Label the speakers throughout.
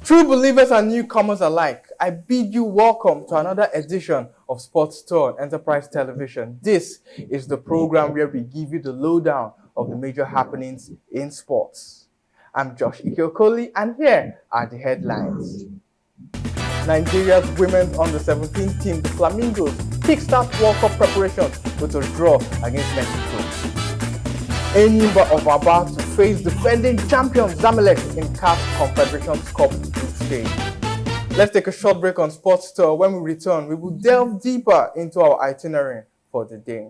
Speaker 1: True believers and newcomers alike, I bid you welcome to another edition of Sports Tour on Enterprise Television. This is the program where we give you the lowdown of the major happenings in sports. I'm Josh Ikeokoli, and here are the headlines. Nigeria's women's under-17 team, the Flamingos, kickstart World Cup preparations with a draw against Mexico. Enyimba of Aba to face defending champion Zamalek in CAF Confederations Cup group stage. Let's take a short break on Sports Tour. When we return, we will delve deeper into our itinerary for the day.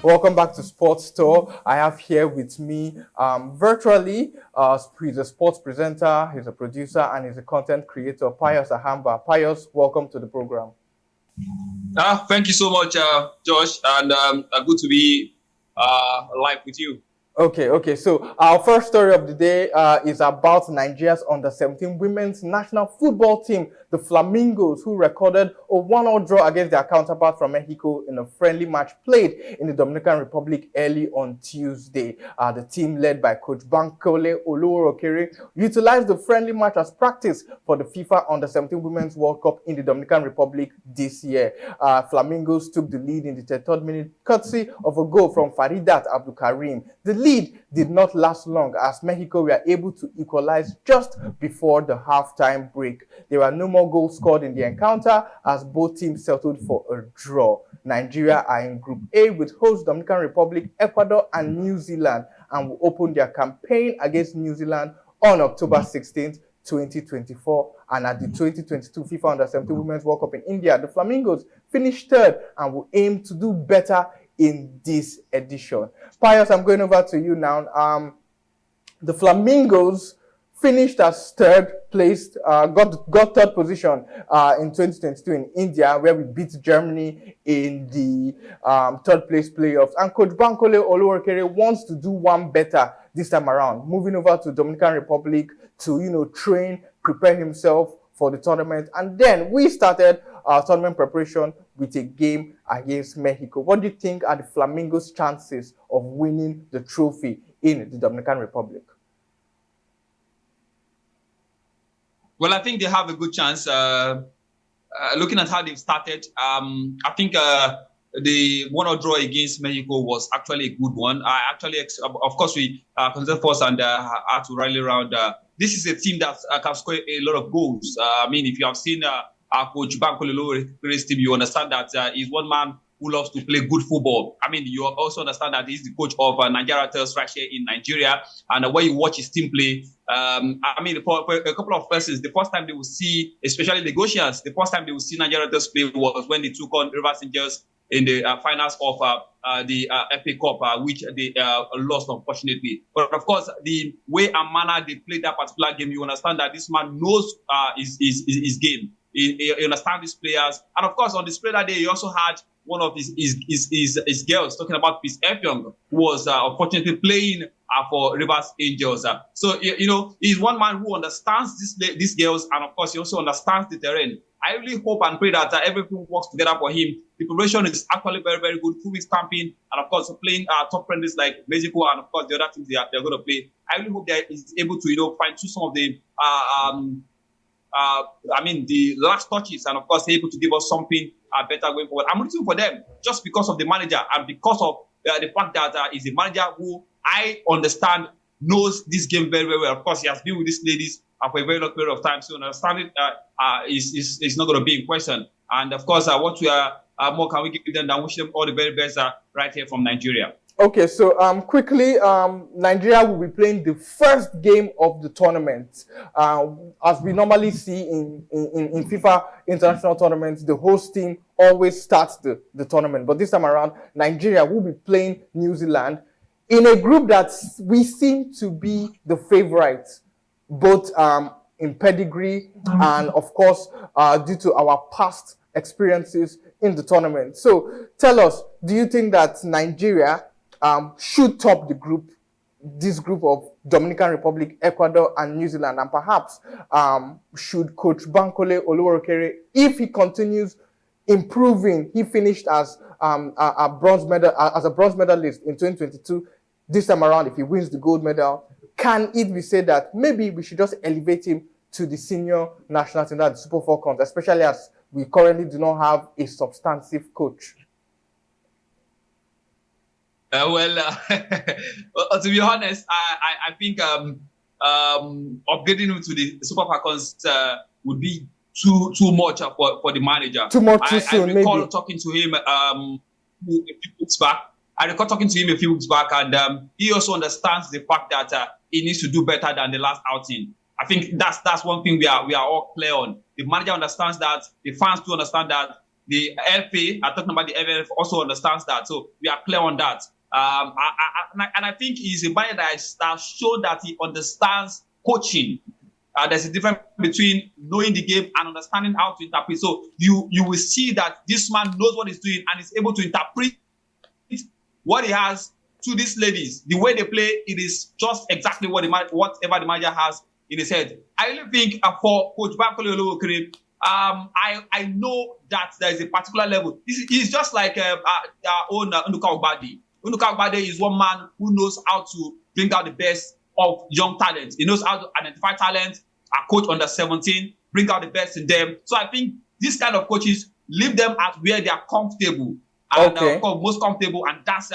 Speaker 1: Welcome back to Sports Tour. I have here with me virtually, he's a sports presenter, he's a producer, and he's a content creator, Pius Ahamba. Pius, welcome to the program.
Speaker 2: Thank you so much, Josh, and good to be live with you.
Speaker 1: Okay. So our first story of the day is about Nigeria's under-17 women's national football team, the Flamingos, who recorded a 1-1 draw against their counterpart from Mexico in a friendly match played in the Dominican Republic early on Tuesday. The team, led by coach Bankole Oluworokere, utilized the friendly match as practice for the FIFA Under-17 Women's World Cup in the Dominican Republic this year. Flamingos took the lead in the 33rd minute, courtesy of a goal from Faridat Abdulkarim. The lead did not last long as Mexico were able to equalize just before the halftime break. There were no more goals scored in the encounter as both teams settled for a draw. Nigeria are in Group A with host Dominican Republic, Ecuador, and New Zealand, and will open their campaign against New Zealand on October 16th, 2024. And at the 2022 FIFA Under-17 Women's World Cup in India, the Flamingos finished third and will aim to do better in this edition. Pius, I'm going over to you now. The Flamingos finished as third placed, got third position in 2022 in India, where we beat Germany in the third place playoffs. And coach Bankole Oluworokere wants to do one better this time around, moving over to Dominican Republic to train, prepare himself for the tournament. And then we started our tournament preparation with a game against Mexico. What do you think are the Flamingos' chances of winning the trophy in the Dominican Republic?
Speaker 2: Well, I think they have a good chance. Looking at how they've started, I think the 1-1 draw against Mexico was actually a good one. Of course, we considered first and had to rally around. This is a team that can score a lot of goals. If you have seen Coach Bankole Oluworokere's team, you understand that he's one man who loves to play good football. You also understand that he's the coach of Nigeria Tels right here in Nigeria. And when you watch his team play, for a couple of persons, the first time they will see, especially Lagosians, the first time they will see Nigeria Tels play was when they took on Rivers Angels in the finals of the FA Cup, which they lost, unfortunately. But of course, the way and manner they played that particular game, you understand that this man knows his game. He understands his players. And of course, on display that day, he also had one of his girls, talking about Peace Effiong, who was unfortunately playing for Rivers Angels. So, he's one man who understands these girls, and of course, he also understands the terrain. I really hope and pray that everything works together for him. The preparation is actually very, very good. 2 weeks camping, and of course, playing top friendlies like Mexico, and of course, the other teams they're going to play. I really hope that he's able to, find through some of the the last touches, and of course, able to give us something better going forward. I'm rooting for them just because of the manager and because of the fact that he's a manager who I understand knows this game very, very well. Of course, he has been with these ladies for a very long period of time, so understanding is not going to be in question. And of course, what more can we give them than wish them all the very best right here from Nigeria.
Speaker 1: Okay, so quickly, Nigeria will be playing the first game of the tournament. As we normally see in FIFA international tournaments, the host team always starts the tournament. But this time around, Nigeria will be playing New Zealand in a group that we seem to be the favorites, both in pedigree and, of course, due to our past experiences in the tournament. So tell us, do you think that Nigeria should top the group this group of Dominican Republic, Ecuador, and New Zealand, and perhaps should Coach Bankole Oluworokere, if he continues improving, he finished as a bronze medalist in 2022. This time around, if he wins the gold medal, can it be said that maybe we should just elevate him to the senior national team, that's the Super Falcons, especially as we currently do not have a substantive coach?
Speaker 2: To be honest, I think upgrading him to the Super Falcons would be too much for the manager.
Speaker 1: Too much too soon,
Speaker 2: I recall
Speaker 1: maybe.
Speaker 2: talking to him a few weeks back. And he also understands the fact that he needs to do better than the last outing. I think that's one thing we are all clear on. The manager understands that. The fans do understand that. The FA, I'm talking about the FF, also understands that. So we are clear on that. I think he's a manager that has shown that he understands coaching. There's a difference between knowing the game and understanding how to interpret. So you will see that this man knows what he's doing and is able to interpret what he has to these ladies. The way they play, it is just exactly whatever the manager has in his head. I really think for Coach Bankole Oluworokere, I know that there is a particular level. He's just like our own Nduka Ogbade. Nduka Ogbade is one man who knows how to bring out the best of young talent. He knows how to identify talent, coach under 17, bring out the best in them. So I think this kind of coaches leave them at where they are comfortable. And most comfortable, and that's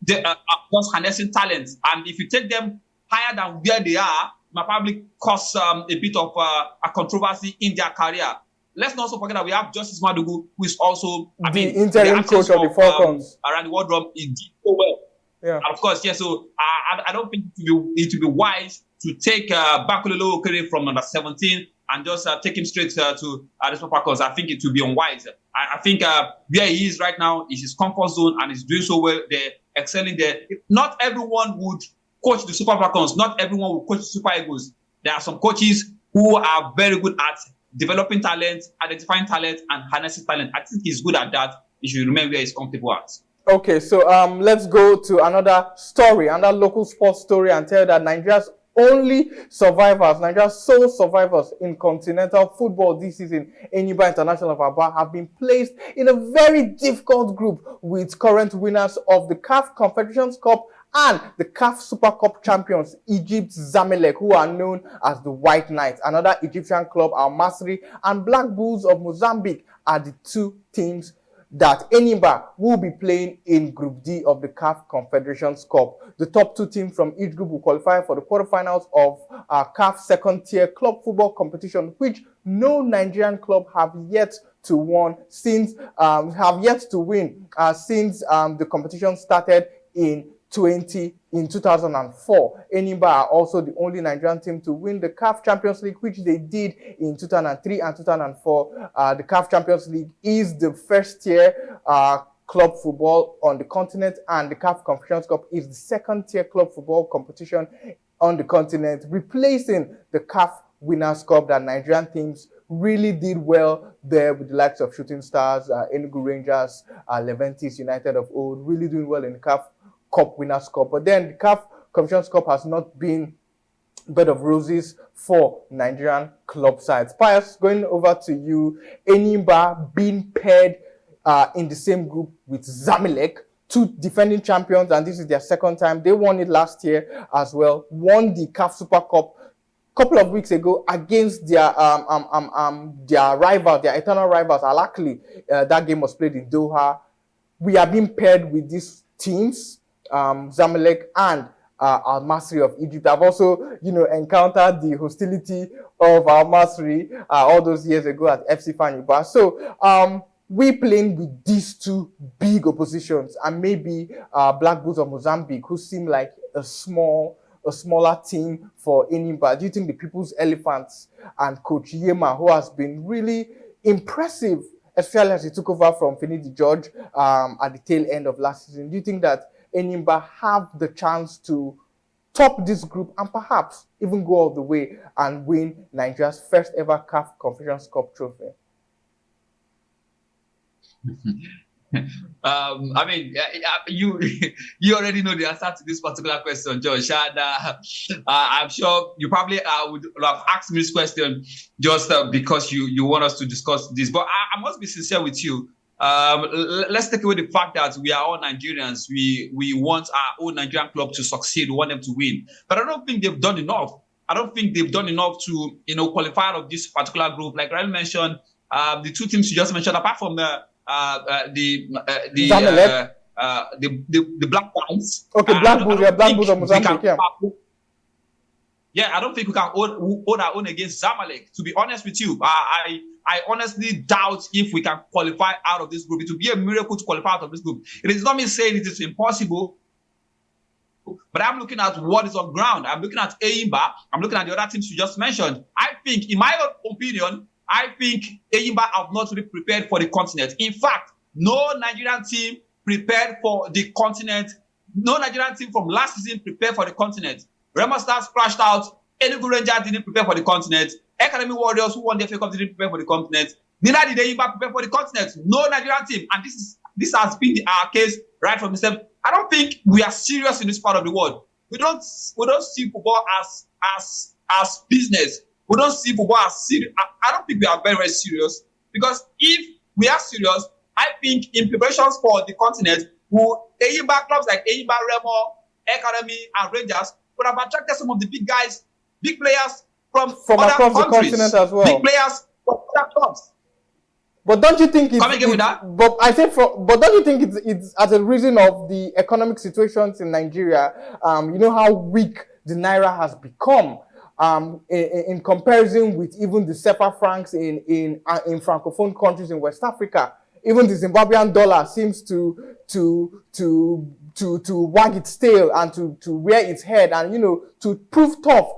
Speaker 2: just harnessing talent. And if you take them higher than where they are, it might probably cause a bit of a controversy in their career. Let's not also forget that we have Justice Madugu, who is also
Speaker 1: the interim coach of the Falcons
Speaker 2: around the world drum. He did so well.
Speaker 1: Yeah.
Speaker 2: And of course, yeah. So I don't think it would be wise to take Bankole Oluworokere from under 17 and just take him straight to the Super Falcons. I think it would be unwise. I think where he is right now is his comfort zone, and he's doing so well there, excelling there. Not everyone would coach the Super Falcons. Not everyone would coach the Super Eagles. There are some coaches who are very good at developing talent, identifying talent, and harnessing talent. I think he's good at that. He should remain where he's comfortable at.
Speaker 1: Okay, so let's go to another story, another local sports story, and tell you that Nigeria's sole survivors in continental football this season, Enyimba International of Aba, have been placed in a very difficult group with current winners of the CAF Confederations Cup and the CAF Super Cup champions, Egypt's Zamalek, who are known as the White Knights. Another Egyptian club, Masry, and Black Bulls of Mozambique are the two teams that Enyimba will be playing in Group D of the CAF Confederations Cup. The top two teams from each group will qualify for the quarterfinals of CAF second-tier club football competition, which no Nigerian club have yet to win since the competition started in 2004. Enyimba are also the only Nigerian team to win the CAF Champions League, which they did in 2003 and 2004. The CAF Champions League is the first tier club football on the continent, and the CAF Confederations Cup is the second tier club football competition on the continent, replacing the CAF Winners' Cup that Nigerian teams really did well there with the likes of Shooting Stars, Enugu Rangers, Leventis United of old, really doing well in the CAF Cup Winners' Cup. But then the CAF Confederations Cup has not been a bed of roses for Nigerian club sides. Pius, going over to you, Enyimba being paired in the same group with Zamalek, two defending champions, and this is their second time. They won it last year as well, won the CAF Super Cup a couple of weeks ago against their rival, their eternal rivals, Al Ahly. That game was played in Doha. We are being paired with these teams, Zamalek and Al Masry of Egypt. I've also, encountered the hostility of Al Masry all those years ago at FC Fanyuba. So, we playing with these two big oppositions, and maybe Black Bulls of Mozambique, who seem like a smaller team for Enyimba. Do you think the People's Elephants and Coach Yema, who has been really impressive, especially as he took over from Finidi George at the tail end of last season, do you think that Enyimba have the chance to top this group and perhaps even go all the way and win Nigeria's first ever CAF Confederations Cup trophy?
Speaker 2: I mean, you you already know the answer to this particular question, Josh. And I'm sure you probably would have asked me this question just because you want us to discuss this. But I must be sincere with you. Let's take away the fact that we are all Nigerians. We want our own Nigerian club to succeed. We want them to win. But I don't think they've done enough. I don't think they've done enough to qualify out of this particular group. Like Ryan mentioned, the two teams you just mentioned, apart from the
Speaker 1: Zamalek.
Speaker 2: The Black Lions.
Speaker 1: Okay, Black Bulls, yeah, Black Bulls of Mozambique, yeah.
Speaker 2: Yeah, I don't think we can hold our own against Zamalek. To be honest with you, I honestly doubt if we can qualify out of this group. It would be a miracle to qualify out of this group. It is not me saying it is impossible, but I'm looking at what is on ground. I'm looking at Enyimba. I'm looking at the other teams you just mentioned. I think, in my opinion, Enyimba have not really prepared for the continent. In fact, no Nigerian team prepared for the continent. No Nigerian team from last season prepared for the continent. Remo Stars crashed out. Enugu Rangers didn't prepare for the continent. Academy Warriors, who won the FA Cup, didn't prepare for the continent. Neither did Enyimba prepare for the continent. No Nigerian team. And this has been our case right from the start. I don't think we are serious in this part of the world. We don't see football as business. We don't see football as serious. I don't think we are very, very serious, because if we are serious, I think in preparations for the continent, Enyimba clubs like Enyimba, Remo, Academy, and Rangers would have attracted some of the big guys, big players from other
Speaker 1: across
Speaker 2: countries,
Speaker 1: the continent as well.
Speaker 2: big players from other clubs.
Speaker 1: But don't you think it's,
Speaker 2: Come again with that?
Speaker 1: But don't you think it's as a reason of the economic situations in Nigeria? You know how weak the naira has become. In comparison with even the CFA francs in francophone countries in West Africa. Even the Zimbabwean dollar seems to wag its tail and to rear its head and to prove tough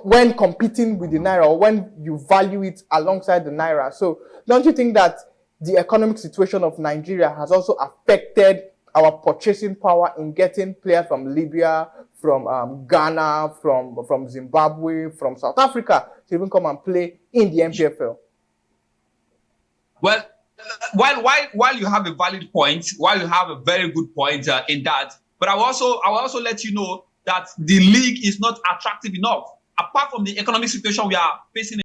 Speaker 1: when competing with the naira, or when you value it alongside the naira. So don't you think that the economic situation of Nigeria has also affected our purchasing power in getting players from Libya, from Ghana, from Zimbabwe, from South Africa to even come and play in the MPFL?
Speaker 2: Well, while you have a valid point, while you have a very good point in that, but I will also let you know that the league is not attractive enough. Apart from the economic situation we are facing